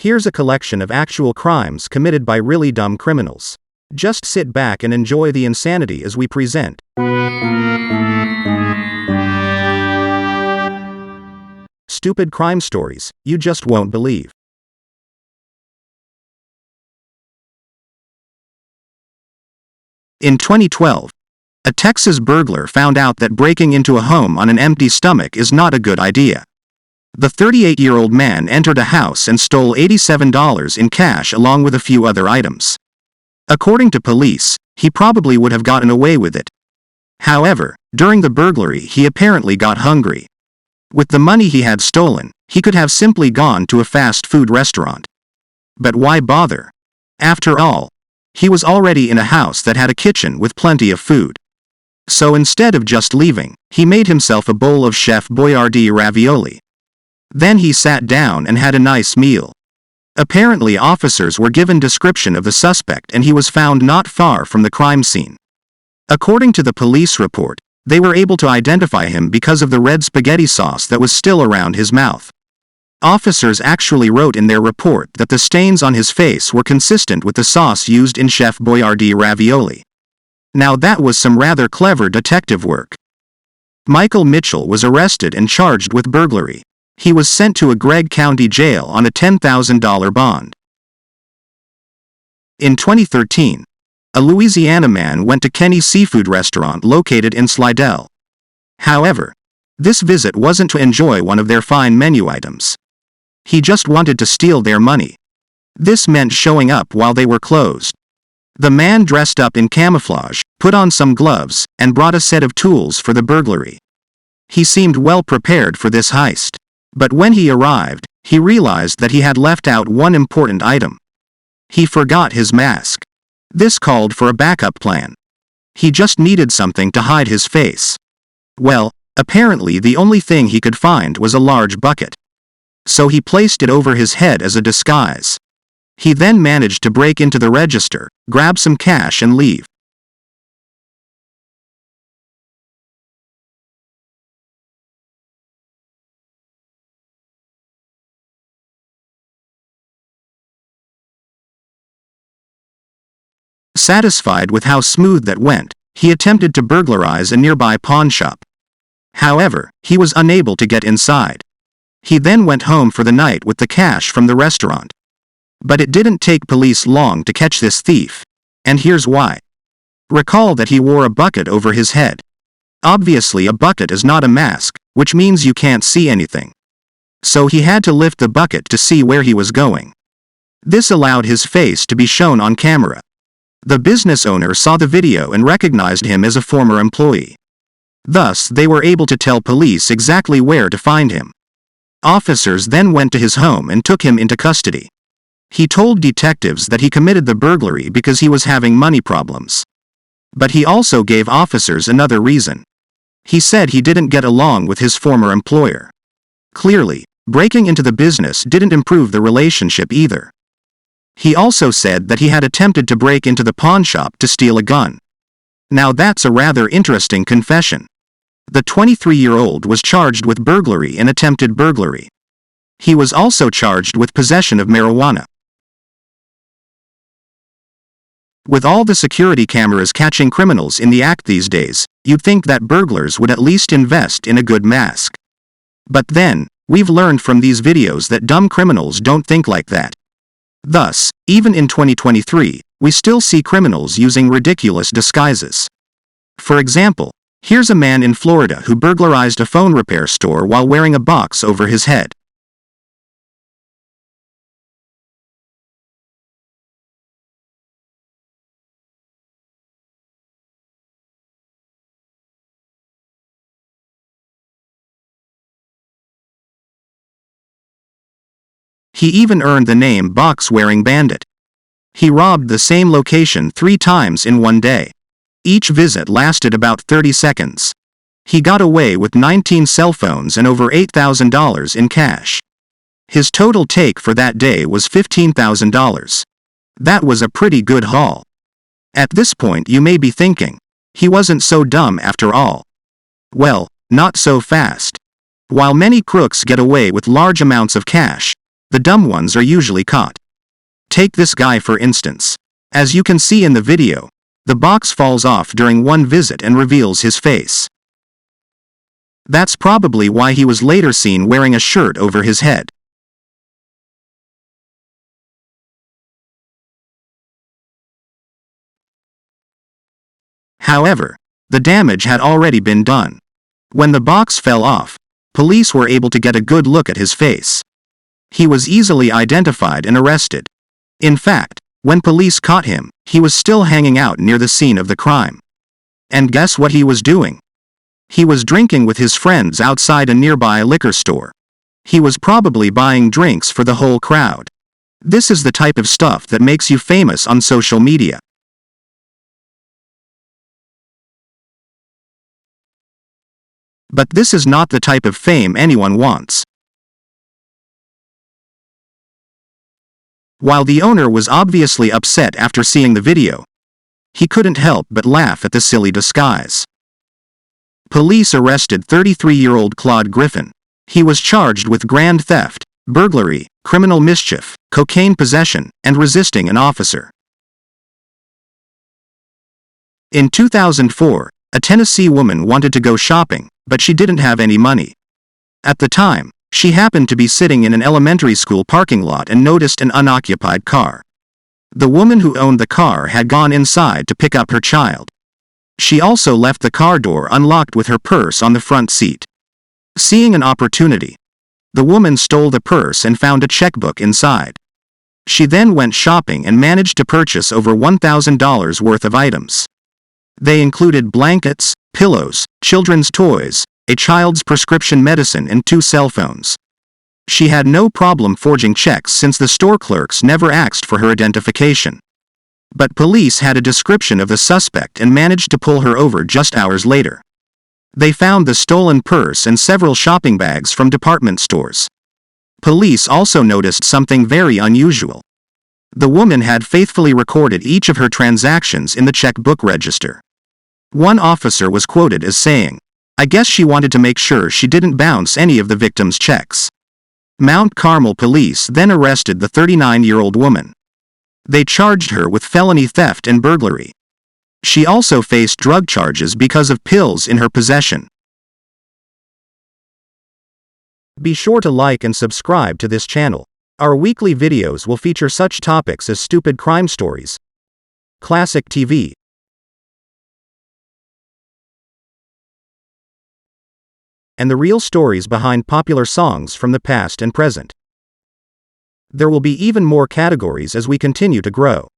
Here's a collection of actual crimes committed by really dumb criminals. Just sit back and enjoy the insanity as we present. Stupid crime stories you just won't believe. In 2012, a Texas burglar found out that breaking into a home on an empty stomach is not a good idea. The 38-year-old man entered a house and stole $87 in cash along with a few other items. According to police, he probably would have gotten away with it. However, during the burglary he apparently got hungry. With the money he had stolen, he could have simply gone to a fast food restaurant. But why bother? After all, he was already in a house that had a kitchen with plenty of food. So instead of just leaving, he made himself a bowl of Chef Boyardee ravioli. Then he sat down and had a nice meal. Apparently officers were given description of the suspect and he was found not far from the crime scene. According to the police report, they were able to identify him because of the red spaghetti sauce that was still around his mouth. Officers actually wrote in their report that the stains on his face were consistent with the sauce used in Chef Boyardee ravioli. Now that was some rather clever detective work. Michael Mitchell was arrested and charged with burglary. He was sent to a Gregg County jail on a $10,000 bond. In 2013, a Louisiana man went to Kenny's seafood restaurant located in Slidell. However, this visit wasn't to enjoy one of their fine menu items. He just wanted to steal their money. This meant showing up while they were closed. The man dressed up in camouflage, put on some gloves, and brought a set of tools for the burglary. He seemed well prepared for this heist. But when he arrived, he realized that he had left out one important item. He forgot his mask. This called for a backup plan. He just needed something to hide his face. Well, apparently the only thing he could find was a large bucket. So he placed it over his head as a disguise. He then managed to break into the register, grab some cash and leave. Satisfied with how smooth that went, he attempted to burglarize a nearby pawn shop. However, he was unable to get inside. He then went home for the night with the cash from the restaurant. But it didn't take police long to catch this thief. And here's why. Recall that he wore a bucket over his head. Obviously a bucket is not a mask, which means you can't see anything. So he had to lift the bucket to see where he was going. This allowed his face to be shown on camera. The business owner saw the video and recognized him as a former employee. Thus, they were able to tell police exactly where to find him. Officers then went to his home and took him into custody. He told detectives that he committed the burglary because he was having money problems. But he also gave officers another reason. He said he didn't get along with his former employer. Clearly, breaking into the business didn't improve the relationship either. He also said that he had attempted to break into the pawn shop to steal a gun. Now that's a rather interesting confession. The 23-year-old was charged with burglary and attempted burglary. He was also charged with possession of marijuana. With all the security cameras catching criminals in the act these days, you'd think that burglars would at least invest in a good mask. But then, we've learned from these videos that dumb criminals don't think like that. Thus, even in 2023, we still see criminals using ridiculous disguises. For example, here's a man in Florida who burglarized a phone repair store while wearing a box over his head. He even earned the name box-wearing bandit. He robbed the same location 3 times in one day. Each visit lasted about 30 seconds. He got away with 19 cell phones and over $8,000 in cash. His total take for that day was $15,000. That was a pretty good haul. At this point you may be thinking, he wasn't so dumb after all. Well, not so fast. While many crooks get away with large amounts of cash, The dumb ones are usually caught. Take this guy for instance. As you can see in the video, the box falls off during one visit and reveals his face. That's probably why he was later seen wearing a shirt over his head. However, the damage had already been done. When the box fell off, police were able to get a good look at his face. He was easily identified and arrested. In fact, when police caught him, he was still hanging out near the scene of the crime. And guess what he was doing? He was drinking with his friends outside a nearby liquor store. He was probably buying drinks for the whole crowd. This is the type of stuff that makes you famous on social media. But this is not the type of fame anyone wants. While the owner was obviously upset after seeing the video, he couldn't help but laugh at the silly disguise. Police arrested 33-year-old Claude Griffin. He was charged with grand theft, burglary, criminal mischief, cocaine possession, and resisting an officer. In 2004, a Tennessee woman wanted to go shopping, but she didn't have any money. At the time, she happened to be sitting in an elementary school parking lot and noticed an unoccupied car. The woman who owned the car had gone inside to pick up her child. She also left the car door unlocked with her purse on the front seat. Seeing an opportunity, the woman stole the purse and found a checkbook inside. She then went shopping and managed to purchase over $1,000 worth of items. They included blankets, pillows, children's toys, a child's prescription medicine, and 2 cell phones. She had no problem forging checks since the store clerks never asked for her identification. But police had a description of the suspect and managed to pull her over just hours later. They found the stolen purse and several shopping bags from department stores. Police also noticed something very unusual. The woman had faithfully recorded each of her transactions in the checkbook register. One officer was quoted as saying, "I guess she wanted to make sure she didn't bounce any of the victim's checks." Mount Carmel police then arrested the 39-year-old woman. They charged her with felony theft and burglary. She also faced drug charges because of pills in her possession. Be sure to like and subscribe to this channel. Our weekly videos will feature such topics as stupid crime stories, classic TV, and the real stories behind popular songs from the past and present. There will be even more categories as we continue to grow.